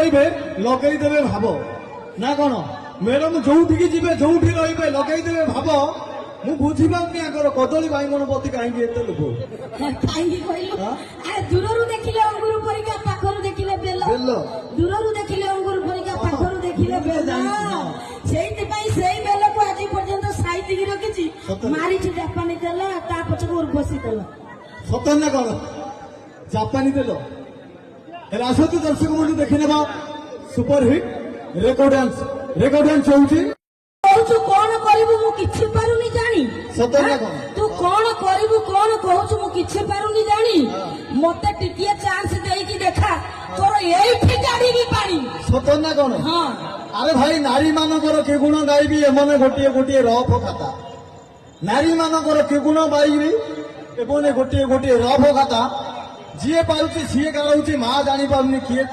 ଲଗେଇବେ ଲଗେଇଦେବେ ଭାବ ନା କଣ ମ୍ୟାଡାମ ଯୋଉଠିକି ଯିବେ ଯୋଉଠି ରହିବେ ଲଗେଇଦେବେ ଭାବ ମୁଁ ବୁଝିପାରୁନି ଆଙ୍କର କଦଳୀ ବାଇଗଣ ପ୍ରତି କାହିଁକି ଏତେ ଲୋଭ କାହିଁକି କହିଲୁ ଦୂରରୁ ଦେଖିଲେ ଅଙ୍ଗୁର ପରିକା ପାଖରୁ ଦେଖିଲେ ବେଲ ଦୂରରୁ ଦେଖିଲେ ଅଙ୍ଗୁର ପରିକା ପାଖରୁ ଦେଖିଲେ ବେଲ ସେଇଥିପାଇଁ ସେଇ ବେଲକୁ ଆଜି ପର୍ଯ୍ୟନ୍ତ ସାଇତିକି ରଖିଛି ମାରିଛି ଜାପାନୀ ତେଲ ତା ପଛକୁ ଉର୍ବଶୀ ତେଲ ସତ ନା କଣ ଜାପାନୀ ତେଲ ହେଲେ ଆସନ୍ତୁ ଦର୍ଶକ ବନ୍ଧୁ ଦେଖିନେବା ସୁପରହିଟ୍ ରେକର୍ଡ ଡ୍ୟାନ୍ସ ହଉଛି କହୁଛୁ କଣ କରିବୁ ମୁଁ କିଛି ପାରୁନି ଜାଣି ସତ ନା କଣ ତୁ କଣ କରିବୁ କଣ କହୁଛୁ ମୁଁ କିଛି ପାରୁନି ଜାଣି ମତେ ଟିକିଏ ଚାନ୍ସ ଦେଇକି ଦେଖା ତୋର ଏଇଠି କାଢିବି ପାଣି ସତ ନା କଣ ହଁ ଆରେ ଭାଇ ନାରୀ ମାନଙ୍କର କି ଗୁଣ ଗାଇବି ଏମାନେ ଗୋଟିଏ ଗୋଟିଏ ରଫ ଖାତା ନାରୀ ମାନଙ୍କର କି ଗୁଣ ଗାଇବି ଏମାନେ ଗୋଟିଏ ଗୋଟିଏ ରଫ ଖାତା ଯିଏ ପାରୁଛି ସିଏ ଗାଉଛି ମା ଜାଣିପାରୁନି କିଏ